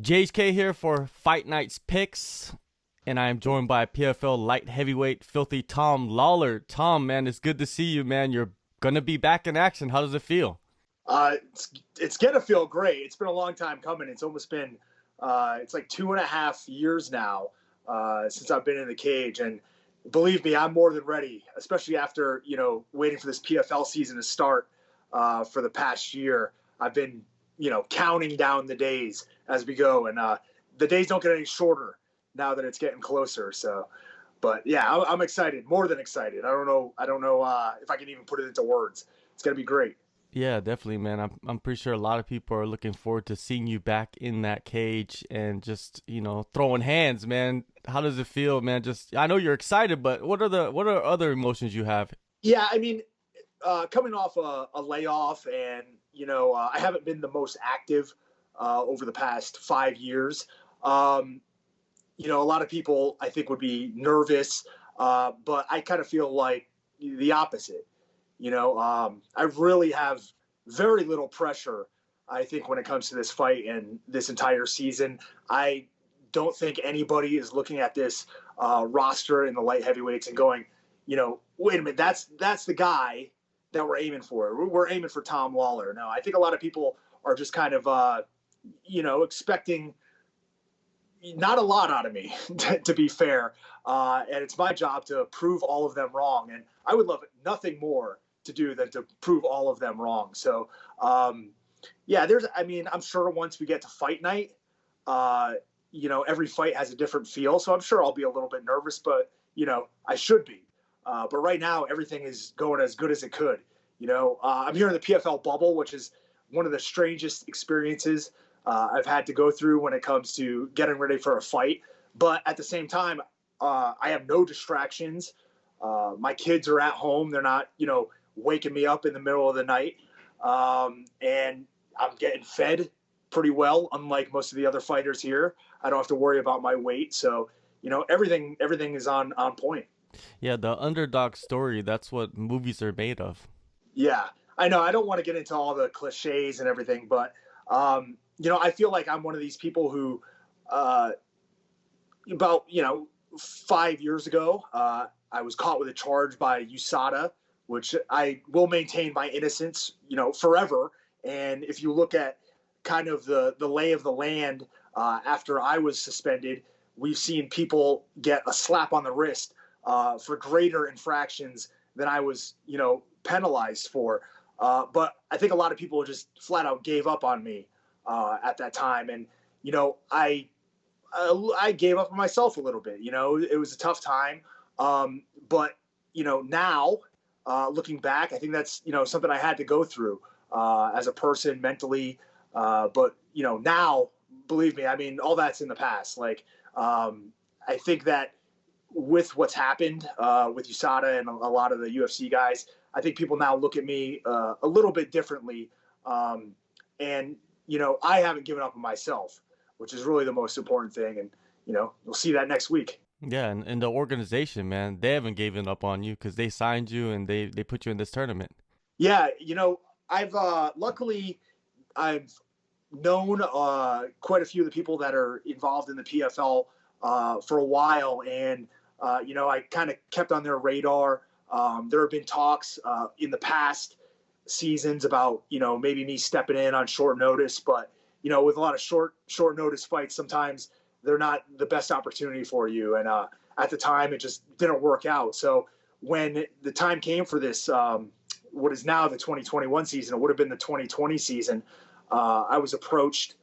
JHK here for Fight Night's Picks, and I am joined by PFL light heavyweight filthy Tom Lawlor. Tom, man, it's good to see you, man. You're gonna be back in action. How does it feel? It's gonna feel great. It's been a long time coming. It's almost been it's like 2.5 years now since I've been in the cage, and believe me, I'm more than ready. Especially after waiting for this PFL season to start for the past year. I've been counting down the days as we go, and the days don't get any shorter now that it's getting closer. So, but yeah, I'm excited, more than excited. I don't know if I can even put it into words. It's gonna be great. Yeah, definitely, man. I'm pretty sure a lot of people are looking forward to seeing you back in that cage and just throwing hands, man. How does it feel, man? Just I know you're excited, but what are other emotions you have? Yeah, I mean, coming off a layoff, and I haven't been the most active over the past 5 years. A lot of people I think would be nervous, but I kind of feel like the opposite. I really have very little pressure, I think, when it comes to this fight and this entire season. I don't think anybody is looking at this roster in the light heavyweights and going, wait a minute, that's the guy that we're aiming for. We're aiming for Tom Lawlor. No, I think a lot of people are just kind of, expecting not a lot out of me, to be fair. And it's my job to prove all of them wrong. And I would love nothing more to do than to prove all of them wrong. So, I'm sure once we get to fight night, every fight has a different feel. So I'm sure I'll be a little bit nervous, but, I should be. But right now, everything is going as good as it could. I'm here in the PFL bubble, which is one of the strangest experiences I've had to go through when it comes to getting ready for a fight. But at the same time, I have no distractions. My kids are at home. They're not, waking me up in the middle of the night. And I'm getting fed pretty well, unlike most of the other fighters here. I don't have to worry about my weight. So, everything is on point. Yeah, the underdog story, that's what movies are made of. Yeah, I know. I don't want to get into all the cliches and everything, but, I feel like I'm one of these people who, about, 5 years ago, I was caught with a charge by USADA, which I will maintain my innocence, forever. And if you look at kind of the lay of the land after I was suspended, we've seen people get a slap on the wrist for greater infractions than I was, penalized for. But I think a lot of people just flat out gave up on me at that time. And, I gave up on myself a little bit. It was a tough time. But, now looking back, I think that's, something I had to go through as a person mentally. But, now, believe me, I mean, all that's in the past. Like, I think that with what's happened with USADA and a lot of the UFC guys, I think people now look at me a little bit differently. And, I haven't given up on myself, which is really the most important thing. And, we'll see that next week. Yeah, and the organization, man, they haven't given up on you because they signed you and they put you in this tournament. Yeah, I've luckily I've known quite a few of the people that are involved in the PFL for a while, and I kind of kept on their radar. There have been talks in the past seasons about maybe me stepping in on short notice, but with a lot of short notice fights, sometimes they're not the best opportunity for you. And at the time, it just didn't work out. So when the time came for this, what is now the 2021 season, it would have been the 2020 season, I was approached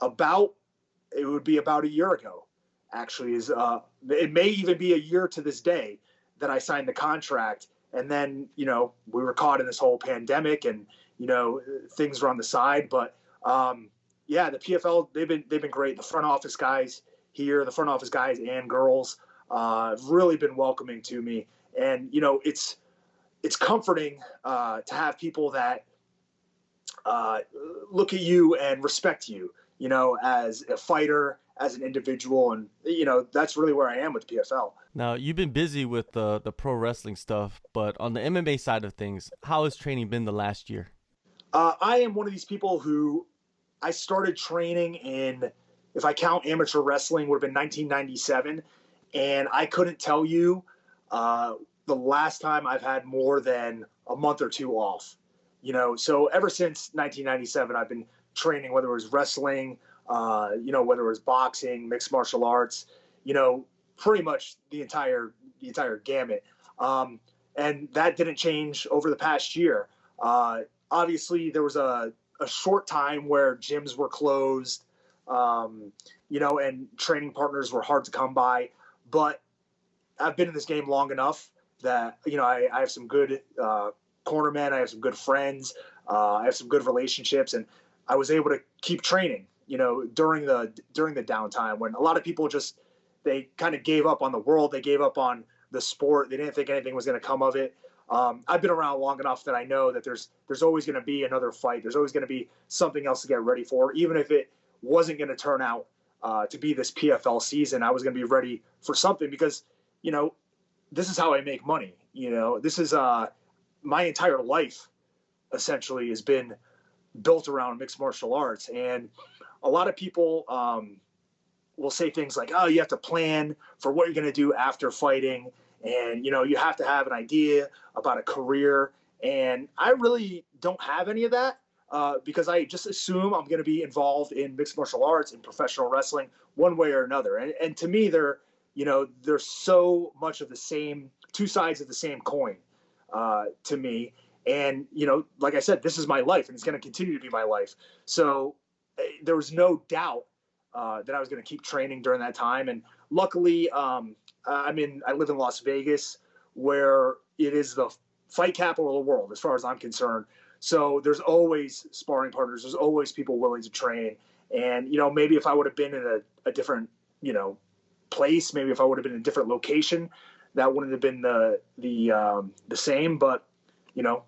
it would be about a year ago, actually. It may even be a year to this day that I signed the contract. And then, we were caught in this whole pandemic and, things were on the side. But, the PFL, they've been great. The front office guys here, the front office guys and girls, have really been welcoming to me. And, it's comforting to have people that look at you and respect you, as a fighter, as an individual. And, that's really where I am with PFL. Now, you've been busy with the pro wrestling stuff, but on the MMA side of things, how has training been the last year? I am one of these people who I started training in if I count amateur wrestling, would have been 1997. And I couldn't tell you the last time I've had more than a month or two off. So ever since 1997, I've been training, whether it was wrestling, whether it was boxing, mixed martial arts, pretty much the entire gamut. And that didn't change over the past year. Obviously, there was a short time where gyms were closed, and training partners were hard to come by. But I've been in this game long enough that, I have some good cornermen. I have some good friends. I have some good relationships. And I was able to keep training, during the downtime when a lot of people they kind of gave up on the world. They gave up on the sport. They didn't think anything was going to come of it. I've been around long enough that I know that there's always going to be another fight. There's always going to be something else to get ready for. Even if it wasn't going to turn out to be this PFL season, I was going to be ready for something because, this is how I make money. This is my entire life essentially has been built around mixed martial arts. And a lot of people will say things like, oh, you have to plan for what you're going to do after fighting. And, you have to have an idea about a career. And I really don't have any of that because I just assume I'm going to be involved in mixed martial arts and professional wrestling one way or another. And to me, they're so much of the same, two sides of the same coin to me. And, like I said, this is my life and it's going to continue to be my life. So there was no doubt that I was going to keep training during that time. And luckily, I live in Las Vegas, where it is the fight capital of the world, as far as I'm concerned. So there's always sparring partners. There's always people willing to train. And, maybe if I would have been in a different, place, maybe if I would have been in a different location, that wouldn't have been the same. But,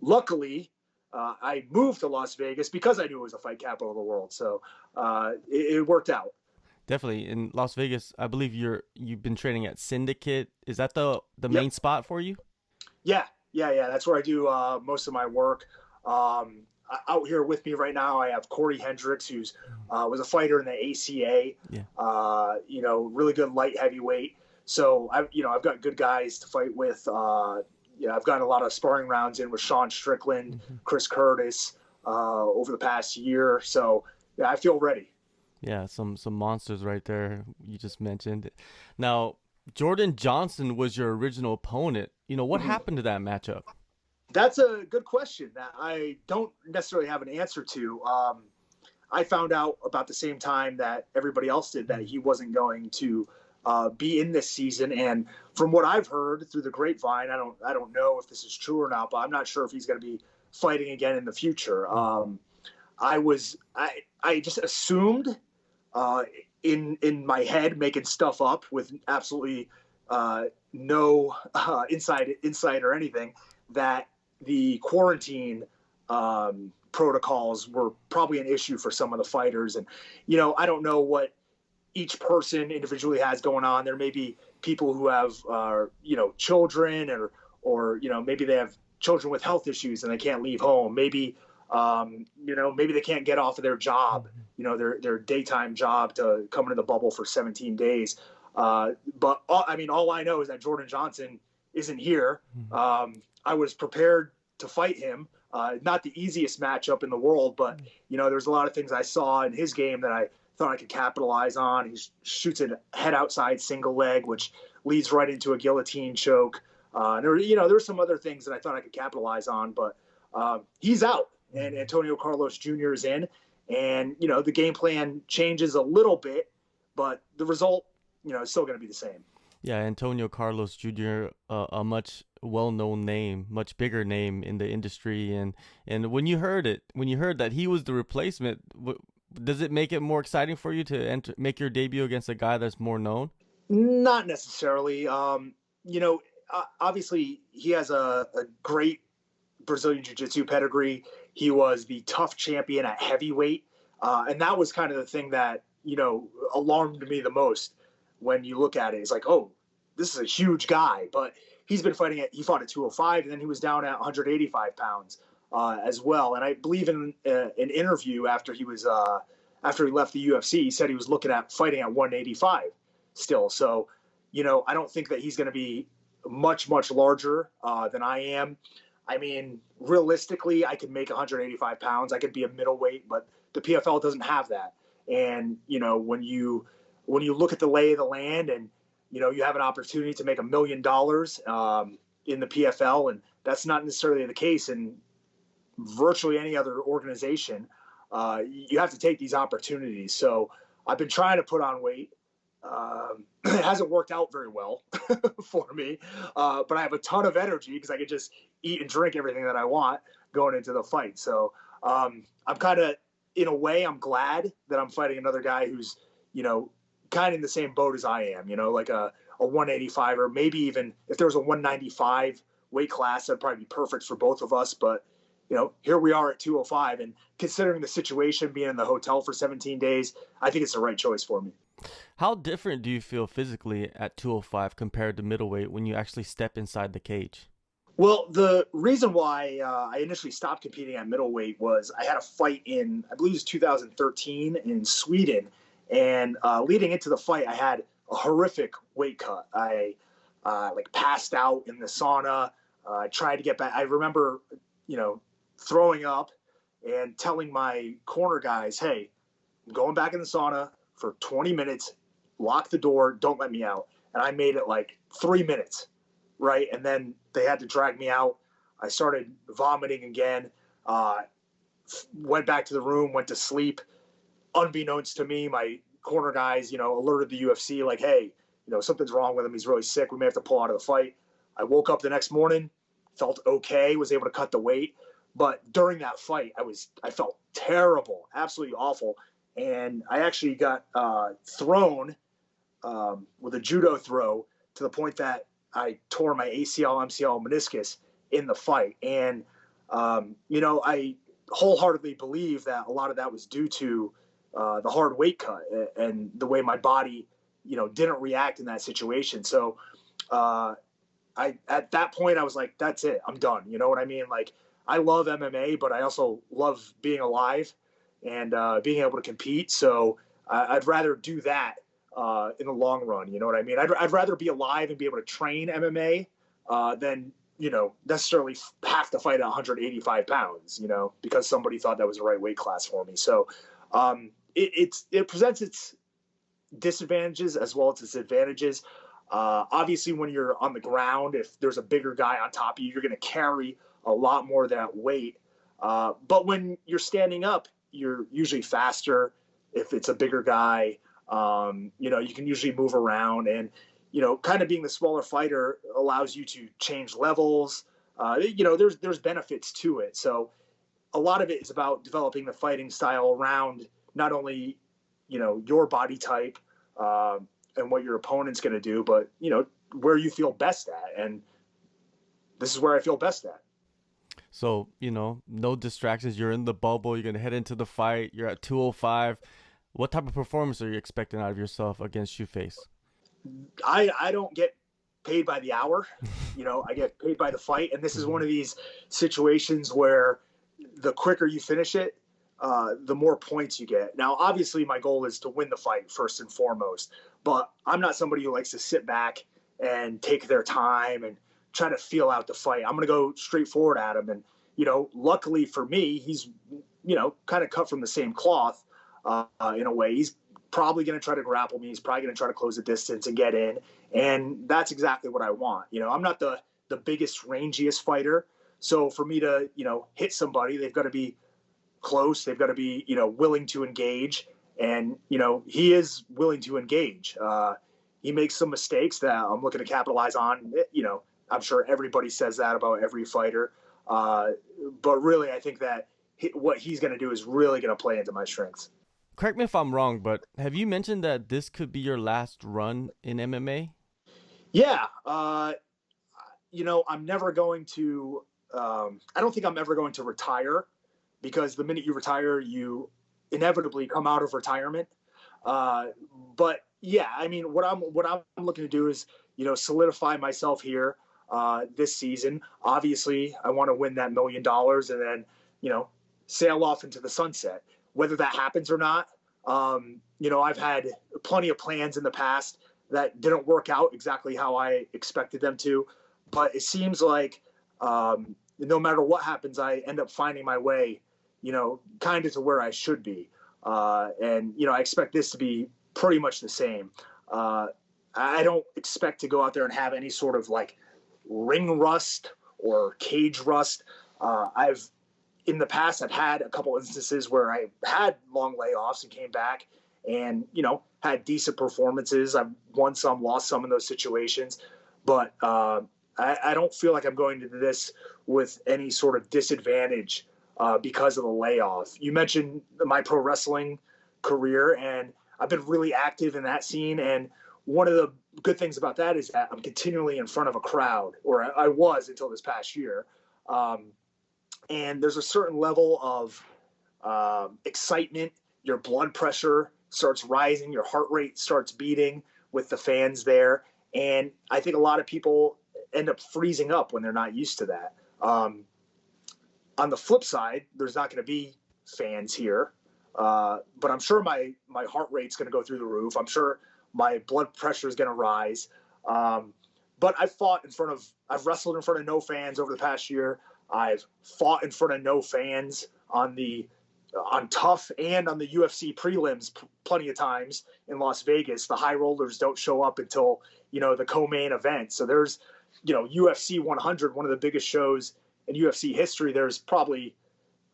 luckily, I moved to Las Vegas because I knew it was the fight capital of the world. So it worked out. Definitely. In Las Vegas, I believe you've been training at Syndicate. Is that the main spot for you? Yeah. That's where I do most of my work. Out here with me right now, I have Corey Hendricks, who's was a fighter in the ACA. Yeah. Really good light heavyweight. So I've got good guys to fight with. I've gotten a lot of sparring rounds in with Sean Strickland, Chris Curtis over the past year. So yeah, I feel ready. Yeah, some monsters right there you just mentioned. Now, Jordan Johnson was your original opponent. What happened to that matchup? That's a good question that I don't necessarily have an answer to. I found out about the same time that everybody else did that he wasn't going to be in this season. And from what I've heard through the grapevine, I don't know if this is true or not, but I'm not sure if he's going to be fighting again in the future. I just assumed in my head, making stuff up with absolutely no insight or anything, that the quarantine protocols were probably an issue for some of the fighters. And, I don't know what each person individually has going on. There may be people who have, children or, maybe they have children with health issues and they can't leave home. Maybe, maybe they can't get off of their job, their daytime job to come into the bubble for 17 days. But all I know is that Jordan Johnson isn't here. I was prepared to fight him. Not the easiest matchup in the world, but, there's a lot of things I saw in his game that I thought I could capitalize on. He shoots a head outside single leg, which leads right into a guillotine choke. There's some other things that I thought I could capitalize on, but he's out and Antonio Carlos Jr. is in. And, the game plan changes a little bit, but the result, is still going to be the same. Yeah, Antonio Carlos Jr., a much well-known name, much bigger name in the industry. And when you heard that he was the replacement, does it make it more exciting for you to make your debut against a guy that's more known? Not necessarily. Obviously, he has a great Brazilian Jiu-Jitsu pedigree. He was the TUF champion at heavyweight. And that was kind of the thing that, alarmed me the most when you look at it. It's like, oh, this is a huge guy. But he's been he fought at 205, and then he was down at 185 pounds as well. And I believe in an interview after he was after he left the UFC, he said he was looking at fighting at 185 still. So, I don't think that he's going to be much, much larger than I am. I mean, realistically, I could make 185 pounds. I could be a middleweight, but the PFL doesn't have that. And, when you look at the lay of the land and, you have an opportunity to make $1 million in the PFL, and that's not necessarily the case in virtually any other organization, you have to take these opportunities. So I've been trying to put on weight. It hasn't worked out very well for me, but I have a ton of energy because I can just eat and drink everything that I want going into the fight. So I'm kind of, in a way, I'm glad that I'm fighting another guy who's, kind of in the same boat as I am, like a 185, or maybe even if there was a 195 weight class, that'd probably be perfect for both of us. But, here we are at 205, and considering the situation, being in the hotel for 17 days, I think it's the right choice for me. How different do you feel physically at 205 compared to middleweight when you actually step inside the cage? Well, the reason why I initially stopped competing at middleweight was I had a fight in, I believe it was 2013 in Sweden. And leading into the fight, I had a horrific weight cut. I passed out in the sauna. I tried to get back. I remember, throwing up and telling my corner guys, hey, I'm going back in the sauna for 20 minutes, lock the door, don't let me out. And I made it like 3 minutes, right? And then they had to drag me out. I started vomiting again, went back to the room, went to sleep. Unbeknownst to me, my corner guys, alerted the UFC like, hey, something's wrong with him. He's really sick. We may have to pull out of the fight. I woke up the next morning, felt okay, was able to cut the weight. But during that fight, I felt terrible, absolutely awful. And I actually got thrown with a judo throw to the point that I tore my ACL, MCL, meniscus in the fight. And, I wholeheartedly believe that a lot of that was due to the hard weight cut and the way my body, didn't react in that situation. So at that point, I was like, that's it. I'm done. You know what I mean? Like, I love MMA, but I also love being alive and being able to compete. So I'd rather do that in the long run. You know what I mean? I'd rather be alive and be able to train MMA than, necessarily have to fight at 185 pounds, because somebody thought that was the right weight class for me. So it presents its disadvantages as well as its advantages. Obviously, when you're on the ground, if there's a bigger guy on top of you, you're going to carry a lot more of that weight. But when you're standing up, you're usually faster. If it's a bigger guy, you can usually move around, and, kind of being the smaller fighter allows you to change levels. There's benefits to it. So a lot of it is about developing the fighting style around not only, your body type and what your opponent's going to do, but, where you feel best at. And this is where I feel best at. So, no distractions. You're in the bubble. You're going to head into the fight. You're at 205. What type of performance are you expecting out of yourself against Shoeface? I don't get paid by the hour. I get paid by the fight. And this is one of these situations where the quicker you finish it, the more points you get. Now, obviously, my goal is to win the fight first and foremost. But I'm not somebody who likes to sit back and take their time and try to feel out the fight. I'm going to go straight forward at him. And, luckily for me, he's, kind of cut from the same cloth in a way. He's probably going to try to grapple me. He's probably going to try to close the distance and get in. And that's exactly what I want. I'm not the biggest, rangiest fighter. So for me to, hit somebody, they've got to be close. They've got to be, willing to engage. And, he is willing to engage. He makes some mistakes that I'm looking to capitalize on. I'm sure everybody says that about every fighter. But really, I think that what he's going to do is really going to play into my strengths. Correct me if I'm wrong, but have you mentioned that this could be your last run in MMA? Yeah. I'm never going to, I don't think I'm ever going to retire, because the minute you retire, you inevitably come out of retirement. But yeah, I mean, what I'm looking to do is, solidify myself here this season. Obviously, I want to win that $1 million and then, sail off into the sunset. Whether that happens or not, I've had plenty of plans in the past that didn't work out exactly how I expected them to, but it seems like no matter what happens, I end up finding my way, kind of to where I should be. And I expect this to be pretty much the same. I don't expect to go out there and have any sort of like ring rust or cage rust. In the past, I've had a couple instances where I had long layoffs and came back and, had decent performances. I've won some, lost some in those situations, but I don't feel like I'm going to this with any sort of disadvantage because of the layoff. You mentioned my pro wrestling career, and I've been really active in that scene. And one of the good things about that is that I'm continually in front of a crowd, or I was until this past year. And there's a certain level of excitement. Your blood pressure starts rising, your heart rate starts beating with the fans there. And I think a lot of people end up freezing up when they're not used to that. On the flip side, there's not going to be fans here. But I'm sure my heart rate's going to go through the roof. I'm sure my blood pressure is going to rise. But I've wrestled in front of no fans over the past year. I've fought in front of no fans on TUF and on the UFC prelims plenty of times in Las Vegas. The high rollers don't show up until, the co-main event. So there's, UFC 100, one of the biggest shows in UFC history. There's probably,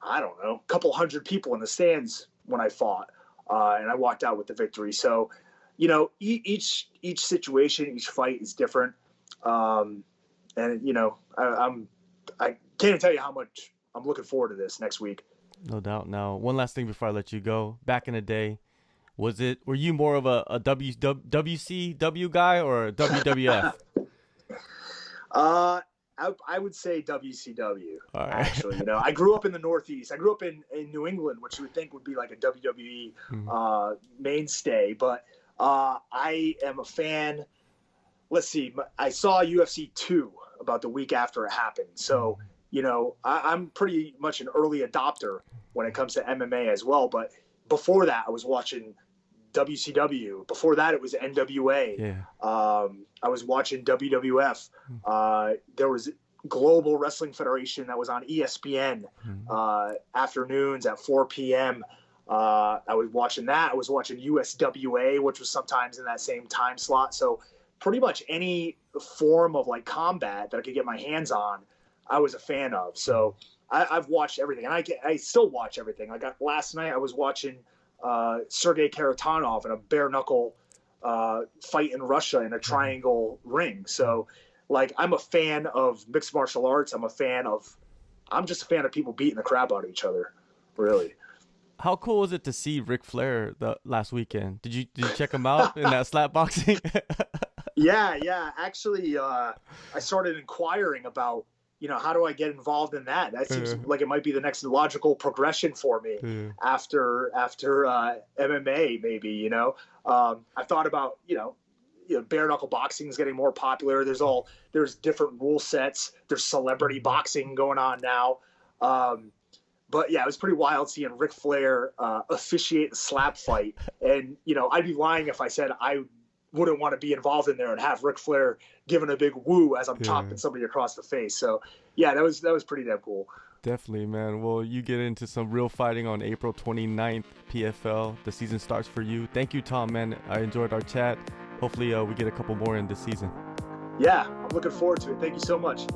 I don't know, a couple hundred people in the stands when I fought, and I walked out with the victory. So, each situation, each fight is different. And, I can't even tell you how much I'm looking forward to this next week. No doubt. Now, one last thing before I let you go. Back in the day, were you more of a WCW guy or a WWF? I would say WCW. All right. Actually, I grew up in the Northeast. I grew up in New England, which you would think would be like a WWE mainstay. But I am a fan. Let's see. I saw UFC 2 about the week after it happened. So, I'm pretty much an early adopter when it comes to MMA as well. But before that, I was watching WCW. Before that, it was NWA. Yeah. I was watching WWF. There was Global Wrestling Federation that was on ESPN afternoons at 4 p.m. I was watching that. I was watching USWA, which was sometimes in that same time slot. So pretty much any form of like combat that I could get my hands on, I was a fan of. So I've watched everything, and I still watch everything. Last night I was watching Sergey Karatanov in a bare knuckle fight in Russia in a triangle ring. So like, I'm a fan of mixed martial arts. I'm just a fan of people beating the crap out of each other. Really. How cool was it to see Ric Flair the last weekend? Did you check him out in that slap boxing? Yeah. Actually, I started inquiring about, how do I get involved in that? That seems like it might be the next logical progression for me after MMA, maybe, I thought about, bare knuckle boxing is getting more popular. There's different rule sets. There's celebrity boxing going on now. But yeah, it was pretty wild seeing Ric Flair officiate the slap fight. And, I'd be lying if I said I wouldn't want to be involved in there and have Ric Flair giving a big woo as I'm chopping somebody across the face. So yeah, that was pretty damn cool. Definitely, man. Well, you get into some real fighting on April 29th, PFL. The season starts for you. Thank you, Tom, man. I enjoyed our chat. Hopefully we get a couple more in this season. Yeah, I'm looking forward to it. Thank you so much.